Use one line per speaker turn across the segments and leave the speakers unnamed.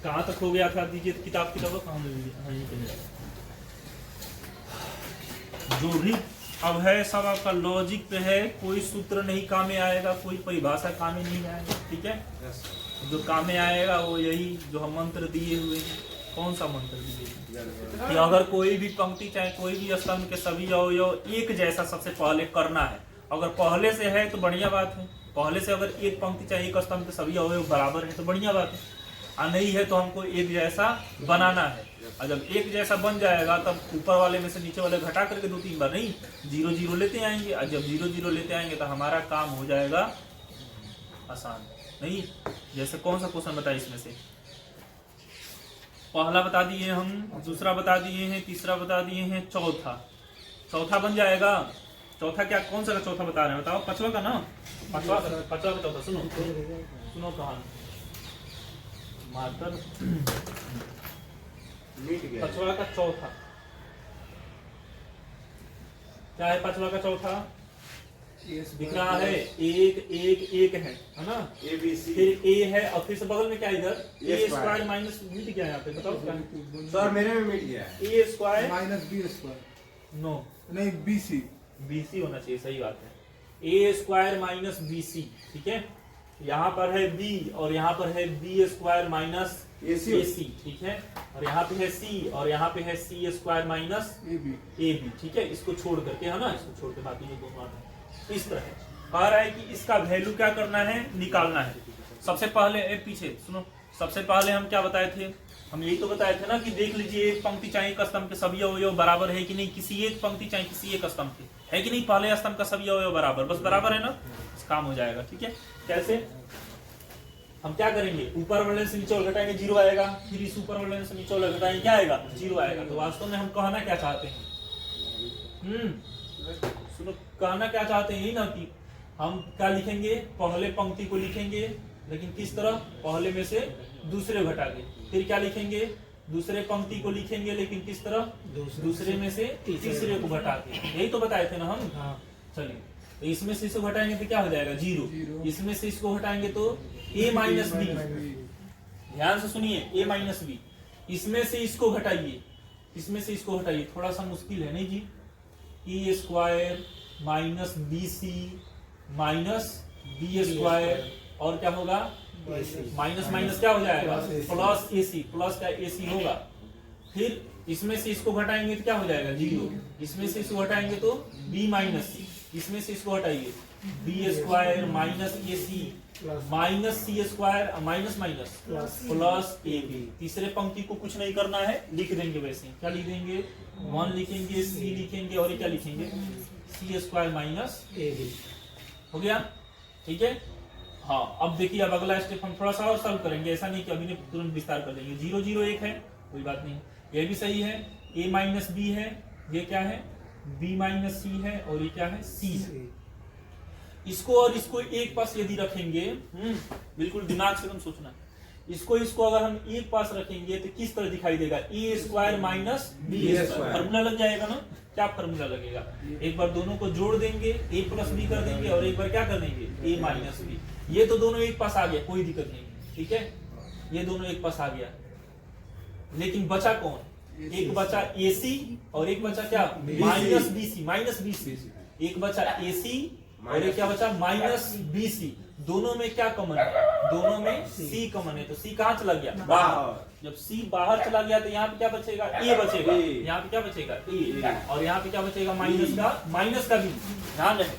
कहाँ तक हो गया था? दीजिए किताब कहाँ मिल गई? हाँ, यहीं पे। जो भी अब है सब आपका लॉजिक पे है, कोई सूत्र नहीं काम में आएगा, कोई परिभाषा काम में नहीं आएगा, ठीक है। जो काम में आएगा वो यही जो हम मंत्र दिए हुए हैं। कौन सा मंत्र दिए कि अगर कोई भी पंक्ति चाहे कोई भी स्तंभ के सभी अवयव एक जैसा सबसे पहले करना है। अगर पहले से है तो बढ़िया बात है, पहले से अगर एक पंक्ति चाहे एक स्तंभ के सभी अवयव बराबर है तो बढ़िया बात है। नहीं है तो हमको एक जैसा बनाना है, और जब एक जैसा बन जाएगा तब ऊपर वाले में से नीचे वाले घटा करके 2-3 बार नहीं 0 0 लेते आएंगे, और जब 0 0 लेते आएंगे तो हमारा काम हो जाएगा आसान। नहीं जैसे कौन सा क्वेश्चन बताए इसमें से? पहला बता दिए हम, दूसरा बता दिए हैं, तीसरा बता दिए हैं, चौथा बन जाएगा। चौथा क्या, कौन सा का चौथा बता रहे हैं बताओ? पांचवा का ना, पांचवा का चौथा। सुनो कहानी मार्कर। पांचवा का चौथा क्या है? पांचवा का चौथा दिख रहा है, एक है ना? ABC फिर ए है, और फिर से बगल में क्या इधर ए स्क्वायर माइनस मिट गया यहाँ पे, बताओ
सर मेरे में मिट गया है।
A square
minus B square,
no
नहीं
बीसी होना चाहिए, सही बात है। ए स्क्वायर माइनस बीसी, ठीक है। यहाँ पर है बी और यहाँ पर है बी स्क्वायर माइनस AC, ठीक है। और यहाँ पे है सी और यहाँ पे है सी स्क्वायर माइनस ए बी, ठीक है। इसको छोड़ करके है ना, इसको छोड़ के बाकी ये दोनों आते हैं। इस तरह कह रहा है कि इसका वैल्यू क्या करना है, निकालना है। सबसे पहले पीछे सुनो, सबसे पहले हम क्या बताए थे? हम यही तो बताए थे ना कि देख लीजिए एक पंक्ति चाहे एक स्तंभ के सभी अवयव बराबर है कि नहीं, किसी एक पंक्ति चाहे किसी एक स्तंभ के, है कि नहीं? पहले स्तंभ का सभी अवयव बराबर, बस बराबर है ना, काम हो जाएगा, ठीक है। कैसे? हम क्या करेंगे, ऊपर वाले से नीचे वाले घटाएंगे 0 आएगा, फिर इस ऊपर वाले से नीचे वाले घटाएंगे क्या आएगा? 0 आएगा। तो वास्तव में हम कहना क्या चाहते हैं? सुनो, कहना क्या चाहते हैं? यही ना कि हम क्या लिखेंगे, पहले पंक्ति को लिखेंगे लेकिन किस तरह, पहले में से दूसरे घटा के, फिर क्या लिखेंगे, दूसरे पंक्ति को लिखेंगे लेकिन किस तरह, दूसरे में से तीसरे को घटा के। यही तो बताए थे ना हम। चलिए, तो इसमें से इसको घटाएंगे तो क्या हो जाएगा? 0। इसमें से इसको घटाएंगे तो a माइनस बी, ध्यान से सुनिए, a माइनस बी। इसमें से इसको घटाइए, इसमें से इसको घटाइए, थोड़ा सा मुश्किल है नहीं जी। A square minus B C minus B square, और क्या होगा? माइनस माइनस क्या हो जाएगा? प्लस AC, प्लस का AC होगा। फिर इसमें से इसको घटाएंगे तो क्या हो जाएगा? 0। इसमें से इसको घटाएंगे तो b माइनस सी, इसमें से इसको हटाइए B square minus AC minus C square minus minus plus AB। तीसरे पंक्ति को कुछ नहीं करना है, लिख देंगे वैसे। क्या लिख देंगे? 1 लिखेंगे, C लिखेंगे, और ये क्या लिखेंगे? सी स्क्वायर माइनस AB। हो गया, ठीक है। हाँ, अब देखिए, अब अगला स्टेप हम थोड़ा सा और सॉल्व करेंगे, ऐसा नहीं कि अभी तुरंत विस्तार कर देंगे। 0 0 1 है, कोई बात नहीं, ये भी सही है। a माइनस बी है, ये क्या है? b माइनस सी है, और ये क्या है? c है। इसको और इसको एक पास यदि रखेंगे, बिल्कुल दिमाग से तुम सोचना, इसको अगर हम एक पास रखेंगे तो किस तरह दिखाई देगा? A square minus B square, formula लग जाएगा ना। क्या फॉर्मूला लगेगा? एक बार दोनों को जोड़ देंगे, a प्लस बी कर देंगे, और एक बार क्या कर देंगे? a minus B. ये तो दोनों एक पास आ गया, कोई दिक्कत नहीं, ठीक है। ये दोनों एक पास आ गया, लेकिन बचा कौन? एक बचा AC और एक बचा क्या? Minus BC, minus BC। एक बचा AC और एक क्या बचा? Minus BC। दोनों में क्या कॉमन है? दोनों में C कॉमन है, तो C कहाँ चला गया? बाहर। जब C बाहर चला गया तो यहाँ पे क्या बचेगा? A बचेगा। यहाँ पे क्या बचेगा? A। और यहाँ पे क्या बचेगा? माइनस का B। ध्यान रहे,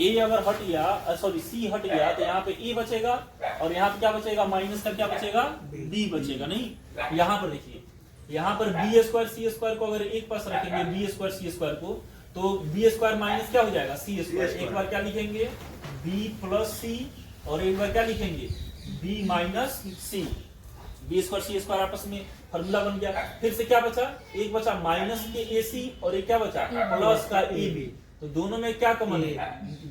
A अगर हट गया, सॉरी C हट गया तो यहाँ पे A बचेगा, और यहाँ पे क्या बचेगा? माइनस का क्या बचेगा? B बचेगा। नहीं, यहाँ पर देखिए, यहाँ पर बी स्क्वायर सी स्क्वायर को अगर एक पास रखेंगे, बी स्क्वायर सी स्क्वायर को, तो बी स्क्वायर माइनस क्या हो जाएगा? सी स्क्वायर। एक बार क्या लिखेंगे? बी प्लस सी, और एक बार क्या लिखेंगे? बी माइनस सी। बी स्क्वायर सी स्क्वायर आपस में फॉर्मूला बन गया। फिर से क्या बचा? एक बचा माइनस के AC, और एक क्या बचा? प्लस का AB। तो दोनों में क्या कॉमन है?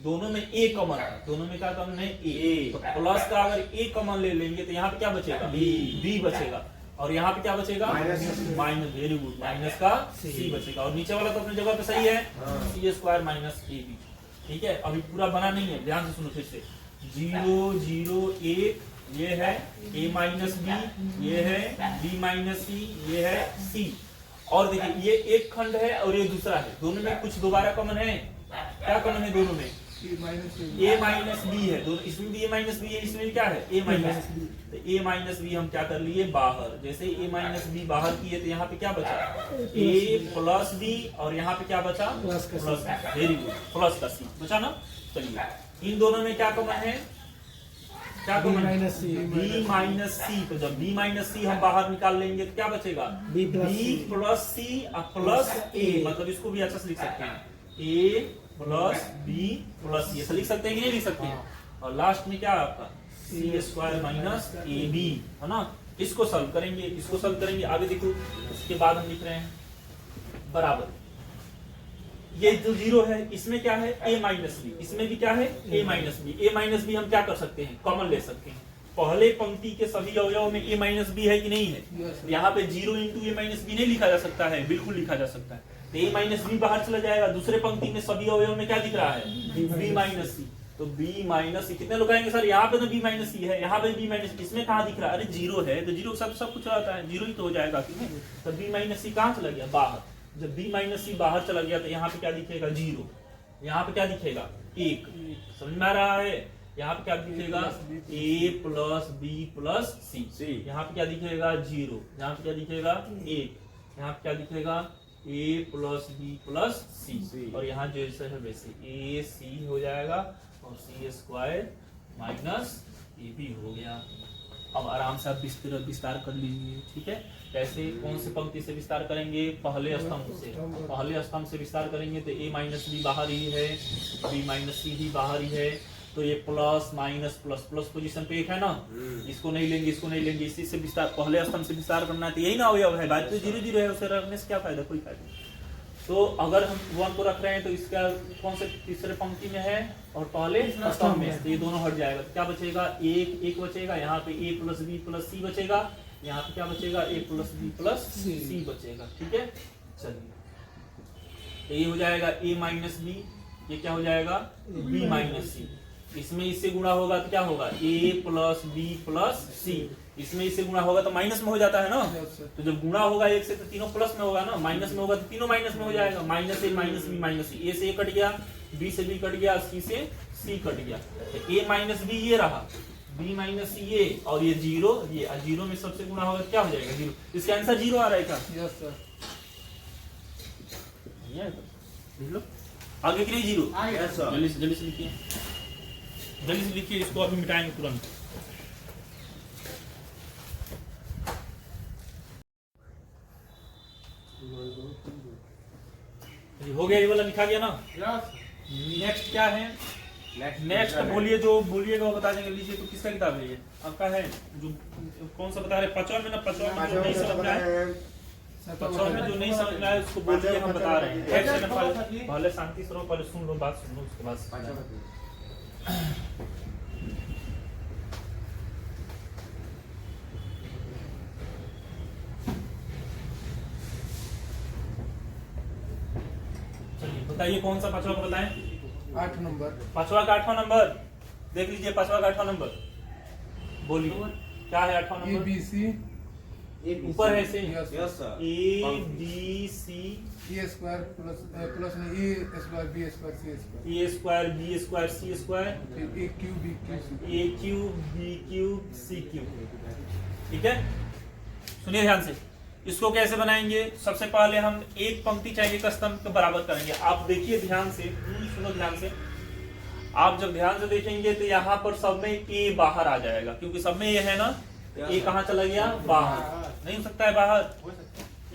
दोनों में A कॉमन है। दोनों में क्या कॉमन है? A। तो प्लस का अगर A कॉमन ले लेंगे तो यहाँ पे क्या बचेगा? B बचेगा, और यहाँ पे क्या बचेगा? माइनस, वेरी गुड, माइनस का C बचेगा। और नीचे वाला तो अपनी जगह पे सही है, C स्क्वायर माइनस AB, ठीक है। अभी पूरा बना नहीं है, ध्यान से सुनो फिर से। 0 0 1 ये है a माइनस बी, ये है b माइनस सी, ये है c। और देखिए ये एक खंड है और ये दूसरा है, दोनों में कुछ दोबारा कॉमन है। क्या कॉमन है दोनों में? a माइनस बी है, दोनों इसमें भी a माइनस बी है, इसमें भी क्या है a माइनस बी। तो a माइनस बी हम क्या कर लिए बाहर, जैसे a माइनस बी बाहर किए तो यहाँ पे क्या बचा a प्लस बी और यहाँ पे क्या बचा
प्लस का
प्लस। वेरी गुड, प्लस का सी बचा ना। चलिए इन दोनों में क्या कॉमन है? क्या कॉमन है? b माइनस सी। तो जब b माइनस सी हम बाहर निकाल लेंगे तो क्या बचेगा b plus C plus a। मतलब इसको भी अच्छा से लिख सकते हैं a प्लस बी प्लस सी, ऐसा लिख सकते हैं कि नहीं लिख सकते हैं? और लास्ट में क्या है आपका सी स्क्वायर माइनस ए बी, है ना। इसको सॉल्व करेंगे, इसको सॉल्व करेंगे। आगे देखो उसके बाद हम लिख रहे हैं बराबर ये जो जीरो है इसमें क्या है a माइनस बी, इसमें भी क्या है a minus B. a minus B हम क्या कर सकते हैं कॉमन ले सकते हैं। पहले पंक्ति के सभी अवयवों में a माइनस बी है कि नहीं है? यहाँ पे 0 इंटू a माइनस बी नहीं लिखा जा सकता है, बिल्कुल लिखा जा सकता है। तो a माइनस बी बाहर चला जाएगा। दूसरे पंक्ति में सभी अवयवों में क्या दिख रहा है b माइनस सी। तो b माइनस सी कितने लोग आएंगे सर? यहाँ पे तो b माइनस सी है, यहाँ पे b माइनस, इसमें कहाँ दिख रहा है? अरे जीरो है तो जीरो के साथ सब कुछ आता है, जीरो ही तो हो जाएगा कि नहीं। तो b माइनस सी कहाँ चला गया बाहर। जब b माइनस सी बाहर चला गया तो यहाँ पे क्या दिखेगा जीरो, यहाँ पे क्या दिखेगा एक। समझ में आ रहा है? यहाँ पे क्या दिखेगा a प्लस बी प्लस सी। यहाँ पे क्या दिखेगा जीरो, यहाँ पे क्या दिखेगा एक, यहाँ पे क्या दिखेगा a प्लस बी प्लस सी। और यहाँ जैसे है वैसे a c हो जाएगा और c square minus A B हो गया। अब आराम से आप विस्तार कर लीजिए, ठीक है। कैसे, कौन से पंक्ति से विस्तार करेंगे? पहले स्तंभ से। पहले स्तंभ से विस्तार करेंगे तो a माइनस बी बाहर ही है, b माइनस सी भी बाहर ही है। तो ये plus minus plus plus position पे एक है ना, इसको नहीं लेंगे, इसको नहीं लेंगे। इसी से विस्तार, पहले स्तंभ से विस्तार करना है तो यही ना अवयव है। बात तो 0 0 है, उसे रखने से क्या फायदा? कोई फायदा नहीं। तो अगर हम 1 को रख रहे हैं तो इसका कौन से तीसरे पंक्ति में है और पहले स्तंभ में, तो ये दोनों हट जाएगा। तो क्या बचेगा एक बचेगा, यहाँ पे a प्लस बी प्लस सी बचेगा, यहाँ पे क्या बचेगा a प्लस बी प्लस सी बचेगा, ठीक है। चलिए तो ये हो जाएगा a माइनस बी, ये क्या हो जाएगा b माइनस सी। इसमें इससे गुणा होगा तो क्या होगा a प्लस बी प्लस सी। इसमें इससे गुणा होगा तो माइनस में हो जाता है ना। तो जब गुणा होगा एक से तो तीनों प्लस में होगा ना, माइनस में होगा तो तीनों माइनस में हो जाएगा। माइनस ए माइनस बी माइनस सी, ए से ए कट गया, बी से बी कट गया, सी से सी कट गया। तो ए माइनस बी ये रहा, बी माइनस सी ये, और ये जीरो, ये जीरो में सबसे गुणा होगा तो क्या हो जाएगा जीरो। इसका आंसर जीरो आ रहा है क्या?
Yes sir.
देख लो आगे कि नहीं जीरो। जल्दी से लिखिए, जल्दी से लिखिए, इसको अभी मिटाएंगे तुरंत। हो गया, ये वाला लिखा गया ना। नेक्स्ट क्या है? नेक्स्ट बोलिए, जो बोलिएगा वो बता देंगे। लीजिए, तो किसका किताब है ये? आपका है जो कौन सा बता रहे? 5वां में ना, 5वां में जो नहीं समझ में आए, 5वां में जो नहीं समझ में आए उसको बोलिए, हम बता रहे हैं। एक सेकंड पहले शांति से रहो, पहले सुन लो, बात सुन लो, उसके बाद बताइए कौन सा 5वां का बताएं?
8 नंबर।
5वां का 8वां नंबर देख लीजिए। 5वां का 8वां नंबर बोलिए क्या है? 8वां नंबर
ए बी सी
ऊपर है से
yes sir.
A B C
A square plus plus में A square B square C square,
A square B square C square,
फिर A cube B cube C,
A cube B cube C cube. ठीक है, सुनिए ध्यान से। इसको कैसे बनाएंगे? सबसे पहले हम एक पंक्ति चाहिए एक स्तंभ के बराबर करेंगे। आप देखिए ध्यान से, सुनो ध्यान से। आप जब ध्यान से देखेंगे तो यहाँ पर सब में ए बाहर आ जाएगा, क्योंकि सब में ये है ना। ए कहाँ चला गया? बाहर। नहीं हो सकता है बाहर।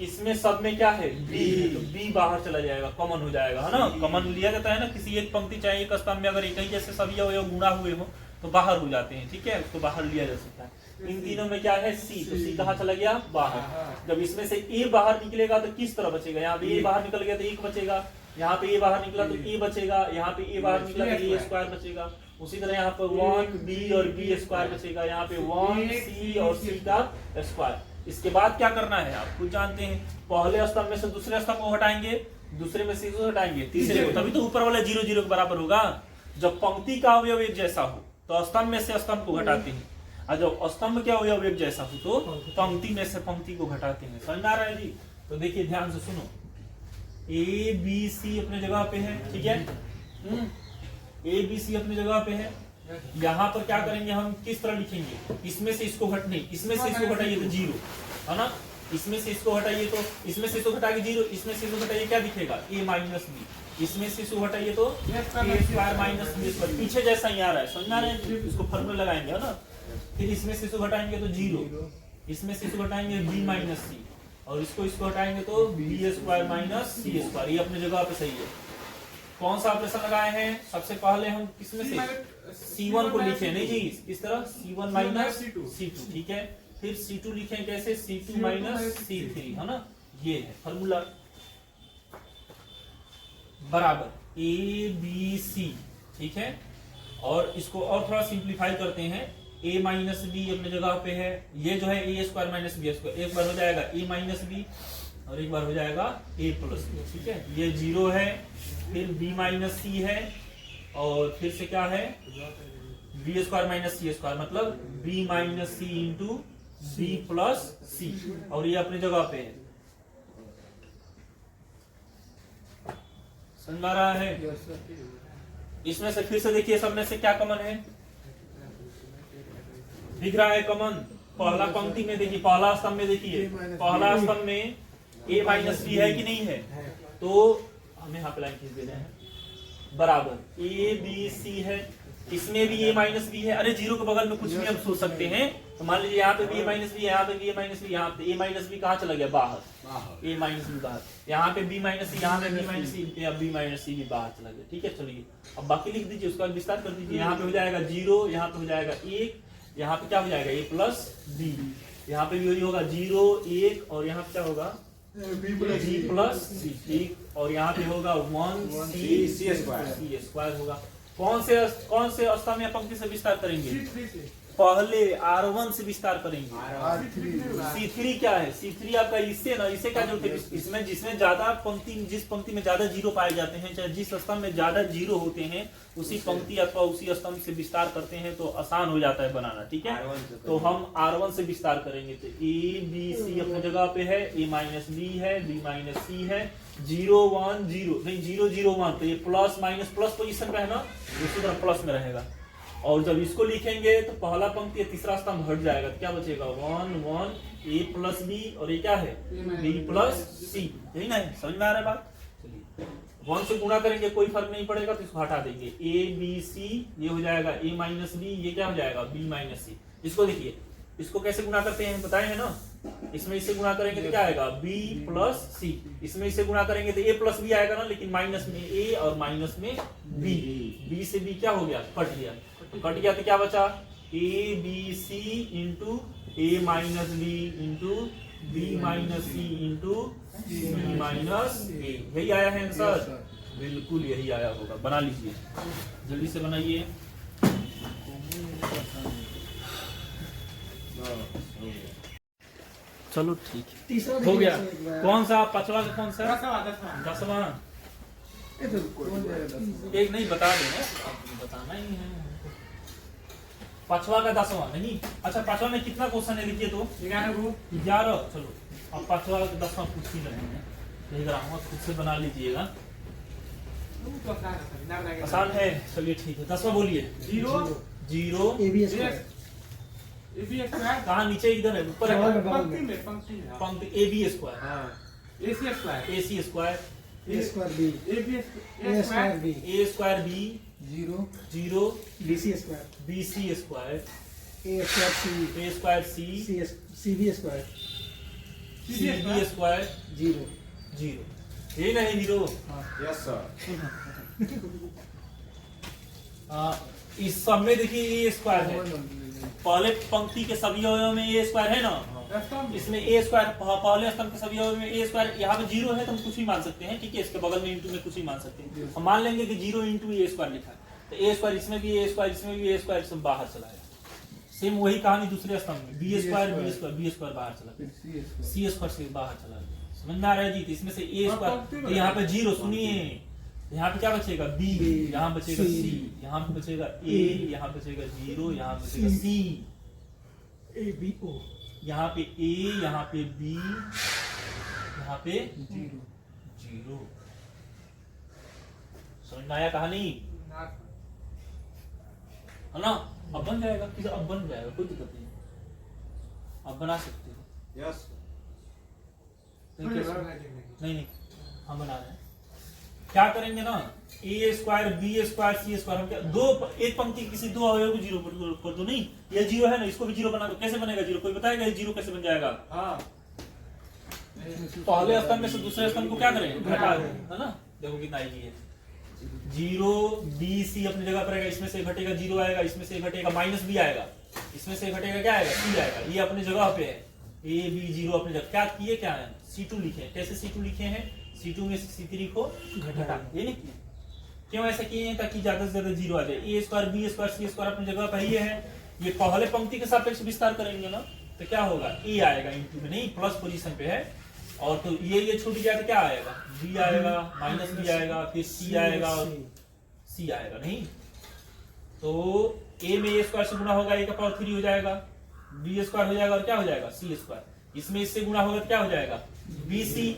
इसमें सब में क्या है? बी, तो बी बाहर चला जाएगा, कॉमन हो जाएगा, है ना। कॉमन लिया जाता है ना, किसी एक पंक्ति चाहिए एक स्तंभ में अगर एक ही जैसे सभी अवयव गुणा हुए हो तो बाहर हो जाते हैं। ठीक है, उसको बाहर लिया जा सकता है। इन तीनों में क्या है? सी, तो सी कहाँ चला गया? बाहर। जब इसमें से ए बाहर निकलेगा तो किस तरह बचेगा? यहाँ पे ए बाहर निकल गया तो एक बचेगा, यहाँ पे ए बाहर निकला तो ए बचेगा, यहाँ पे ए बाहर निकला तो ए स्क्वायर बचेगा। उसी तरह यहाँ पर 1 बी और बी स्क्वायर बचेगा, यहाँ पे 1 सी और सी का स्क्वायर। इसके बाद क्या करना है आप खुद जानते हैं। पहले स्तंभ में से दूसरे स्तंभ को हटाएंगे, दूसरे में से हटाएंगे तीसरे को, तभी तो ऊपर वाला 0 0 के बराबर होगा। जब पंक्ति का अवयव एक जैसा हो तो स्तंभ में से स्तंभ को घटाते हैं। और जब स्तंभ क्या हो एक जैसा हो तो पंक्ति में से पंक्ति को घटाते हैं। समझ में आ रहा है जी? तो देखिए ध्यान से सुनो, ए बी सी अपने जगह पे है, ठीक है, ए बी सी अपनी जगह पे है। यहाँ पर क्या करेंगे हम, किस तरह लिखेंगे, इसमें से इसको घटने, इसमें से इसको घटाइए तो जीरो है ना, इसमें से इसको हटाइए तो, इसमें से इसको घटा के जीरो, इसमें से इसको घटाइए क्या दिखेगा, ए माइनस बी, इसमें से इसको हटाइए तो ए स्क्वायर माइनस बी स्क्वायर, पीछे जैसा ही आ रहा है। समझ में आ रहा है? इसको फॉर्मूला लगाएंगे है ना, फिर इसमें से इसको घटाएंगे तो जीरो, इसमें से इसको घटाएंगे बी माइनस सी, और इसको हटाएंगे तो B square minus C square. ये अपने जगह पे सही है। कौन सा ऑपरेशन लगाए हैं, सबसे पहले हम किसमें से C1 को लिखे, नहीं जी इस तरह C1 माइनस C2, ठीक है, फिर C2 लिखें कैसे, C2 माइनस C3 है ना, ये है फॉर्मूला बराबर ए बी सी, ठीक है। और इसको और थोड़ा सिंप्लीफाई करते हैं, a माइनस बी अपने जगह पे है, ये जो है A square minus B square, एक बार हो जाएगा a माइनस बी और एक बार हो जाएगा a प्लस बी, ठीक है, ये जीरो है, फिर b माइनस सी है, और फिर से क्या है B square minus C square, मतलब b minus C into B plus सी, और ये अपनी जगह पे है। समझ आ रहा है? इसमें से फिर से देखिए, सब में से क्या कॉमन है, दिख रहा है कॉमन, पहला पंक्ति में देखिए, पहला स्तंभ में देखिए, पहला स्तंभ में a माइनस बी है कि नहीं है, तो हमें यहाँ पे लाइन खींच दे रहे हैं, बराबर ए बी सी है, इसमें भी a माइनस बी है, अरे जीरो के बगल में कुछ भी हम सोच सकते हैं, तो मान लीजिए यहाँ पे भी a माइनस बी है, यहाँ पे भी a माइनस बी, यहाँ पे a माइनस बी कहाँ चला गया, बाहर, a माइनस बी बाहर, यहाँ पे b माइनस सी, यहाँ पे b माइनस सी, b माइनस सी भी बाहर चला गया, ठीक है। चलिए अब बाकी लिख दीजिए, उसका विस्तार कर दीजिए, यहाँ पे हो जाएगा जीरो, यहाँ पे हो जाएगा एक, यहाँ पे क्या हो जाएगा a प्लस बी, यहाँ पे भी वही होगा जीरो एक, और यहाँ पे क्या होगा b प्लस सी, और यहाँ पे होगा वन सी स्क्वायर होगा। कौन से स्तंभ या पंक्ति से विस्तार करेंगे, पहले R1 से विस्तार करेंगे। C3 क्या है, C3 आपका इससे ना, इसे क्या जोड़ते हैं, इसमें जिसमें ज्यादा पंक्ति, जिस पंक्ति में ज्यादा जीरो पाए जाते हैं, चाहे जिस स्तंभ में ज्यादा जीरो होते हैं, उसी पंक्ति अथवा उसी स्तंभ से विस्तार करते हैं, तो आसान हो जाता है बनाना, ठीक है। तो हम R1 से विस्तार करेंगे, तो A B C अपनी जगह पे है, A माइनस बी है, B माइनस सी है, 0 1 0 नहीं 0 0 1, तो ये प्लस माइनस प्लस पोजीशन पे है ना, इसी तरह प्लस में रहेगा। और जब इसको लिखेंगे तो पहला पंक्ति तीसरा स्तंभ हट जाएगा, तो क्या बचेगा 1 1 a प्लस बी, और ये क्या है b प्लस सी, यही ना है? समझ में आ रहा है बात? चलिए 1 से गुणा करेंगे कोई फर्क नहीं पड़ेगा, तो इसको हटा देंगे, a b c, ये हो जाएगा a माइनस बी, ये क्या हो जाएगा b माइनस सी। इसको देखिए, इसको कैसे गुणा करते हैं बताए हैं ना, इसमें इससे गुणा करेंगे तो क्या आएगा b प्लस सी, इसमें इससे गुणा करेंगे तो a प्लस बी आएगा ना, लेकिन माइनस में a और माइनस में b, b से b क्या हो गया, कट गया, कट गया तो क्या बचा a b c into a minus B into b minus C into c minus a, यही आया है आंसर, बिल्कुल यही आया होगा। बना लीजिए, जल्दी से बनाइए। चलो ठीक है, हो गया। कौन सा पांचवा का, कौन सा 10वां? एक नहीं बता देना, बताना ही है, पांचवा का 10वां नहीं। अच्छा पांचवा में कितना क्वेश्चन है लिखिए तो 11। चलो अब पांचवा का 10वां पूछ ही रहे हैं, खुद से बना लीजिएगा, आसान है। चलिए ठीक है, 10वां बोलिए। 0 कहाँ, नीचे इधर है, ऊपर है, पंक्ति A B square, A C square,
A square B 0
B C square, A square C B square 0, यही नहीं 0।
Yes sir.
इस सब में देखिए ए स्क्वायर है, पहले पंक्ति के सभी अवयव में ए स्क्वायर है ना, इसमें ए स्क्वायर, पहले स्तंभ के सभी अवयव में ए स्क्वायर, यहाँ पे 0 है तो हम कुछ भी मान सकते हैं, ठीक है, इसके बगल में इंटू में कुछ भी मान सकते हैं। हम मान लेंगे कि 0 इंटू ए स्क्वायर लिखा है, तो ए स्क्वायर इसमें भी ए स्क्वायर, इसमें भी ए स्क्वायर, सब बाहर चला गया। सेम वही कहानी दूसरे स्तंभ में, बी स्क्वायर बाहर चला गया, सी स्क्वायर से बाहर चला गया। समझ में आ रहा है जी? तो इसमें से ए स्क्वायर, तो यहाँ पे 0, सुनिए यहाँ पे क्या बचेगा b, यहाँ बचेगा c, यहाँ पे बचेगा a, यहाँ बचेगा 0, यहाँ बचेगा c,
ए बी ओ,
यहाँ पे ए, यहाँ पे बी, यहाँ पे 0। समझ में आया कहानी है ना? अब बन जाएगा, अब बन जाएगा, कोई दिक्कत नहीं, अब बना सकते हो।
यस
नहीं हम बना रहे हैं। क्या करेंगे ना, ए square B square C square, हम क्या एक पंक्ति किसी दो अवयव को 0 कर दो। नहीं, ये 0 है ना, इसको भी 0 बना दो। कैसे बनेगा 0? कोई बताएगा ये 0 कैसे बन जाएगा?
हाँ
पहले स्तंभ में से दूसरे स्तंभ को क्या करें? घटा दें, है ना? देखो कितना इजी है। 0 बी सी अपनी जगह पर आएगा, इसमें से घटेगा 0 आएगा, इसमें से घटेगा माइनस बी आएगा, इसमें से घटेगा क्या आएगा? सी आएगा। ये अपनी जगह पे है, ए बी 0 अपनी जगह। क्या किए, क्या है? C2 लिखे। कैसे C2 लिखे हैं? C2 में से C3 को घटा, ये नहीं किए। क्यों ऐसा किए हैं? ताकि ज्यादा से ज्यादा 0 आ जाए। ए square B square C square अपनी जगह पर ये है। ये पहले पंक्ति के सापेक्ष विस्तार करेंगे ना, तो क्या होगा? ए आएगा इंटू में, नहीं प्लस पोजीशन पे है, और तो ये छूट गया तो क्या आएगा? बी आएगा, माइनस बी आएगा, फिर सी आएगा और सी आएगा। नहीं तो ए में ए स्क्वायर से गुणा होगा, ए का पावर 3 हो जाएगा, बी स्क्वायर हो जाएगा और क्या हो जाएगा? सी स्क्वायर। इसमें इससे गुणा होगा तो क्या हो जाएगा? बीसी,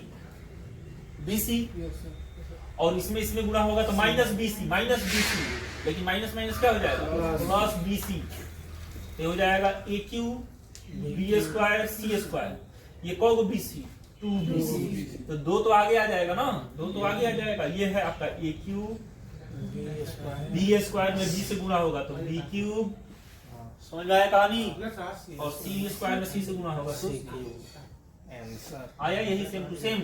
और इसमें गुणा होगा तो माइनस बीसी, लेकिन माइनस माइनस क्या हो जाएगा? Plus BC. ये हो जाएगा ए Q B square C square. ये कौन बीसी? 2bc। तो 2 तो आगे आ जाएगा ना, 2 तो आगे आ जाएगा। ये है आपका ए क्यूब बी स्क्वायर में बी से गुणा होगा तो बी क्यूब। समझ में आया कहानी? और सी स्क्वायर में सी से गुणा होगा सी क्यूब। आया यही सेम टू सेम।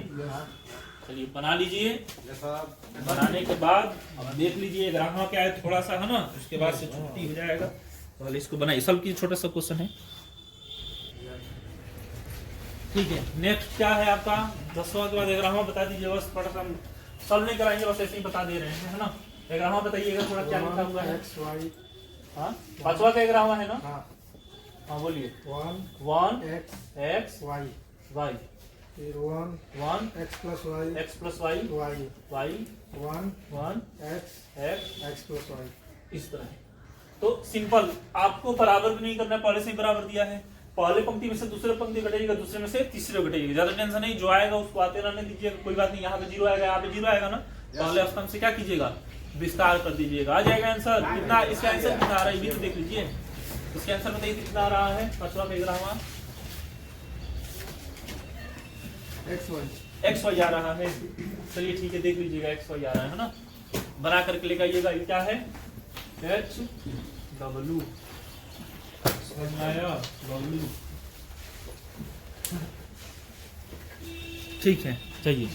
चलिए बना लीजिए। बनाने के बाद अब देख लीजिए ग्रामर क्या है, थोड़ा सा है ना, उसके बाद से छुट्टी हो जाएगा। पहले इसको बनाइए, सब की छोटा सा क्वेश्चन है। ठीक है, नेक्स्ट क्या है आपका 10वां के बाद ग्रामर बता दीजिए। बस थोड़ा सा सॉल्व नहीं कराएंगे, बस ऐसे ही बता दे रहे हैं, है ना? ग्रामर बताइएगा थोड़ा क्या लिखा हुआ है। हाँ 5वां का ग्रामर है ना? हाँ बोलिए। 1 x y,
फिर
1
x plus y,
x plus y, y 1 x
plus y।
इस तरह है। तो सिंपल, आपको बराबर भी नहीं करना, पहले से ही बराबर दिया है। पहले पंक्ति में से दूसरे पंक्ति घटेगा, दूसरे में से तीसरे घटेगा। ज्यादा टेंशन नहीं, जो आएगा उसको आते रहने दीजिएगा, कोई बात नहीं। यहाँ पे 0 आएगा, यहाँ पे 0 आएगा ना, पहले स्तंभ से क्या कीजिएगा? विस्तार कर दीजिएगा, आ जाएगा आंसर। कितना इसका आंसर कितना आ रहा है ये भी तो देख लीजिए। इसका आंसर बताइए कितना आ रहा है 5वां पैराग्राफ? एक्स वाई आ रहा है। चलिए ठीक है, देख लीजिएगा एक्स वाई आ रहा है ना। बना करके लेकर आइएगा। ये क्या है? H W. समझ में आया? डब्ल्यू। ठीक है, चाहिए।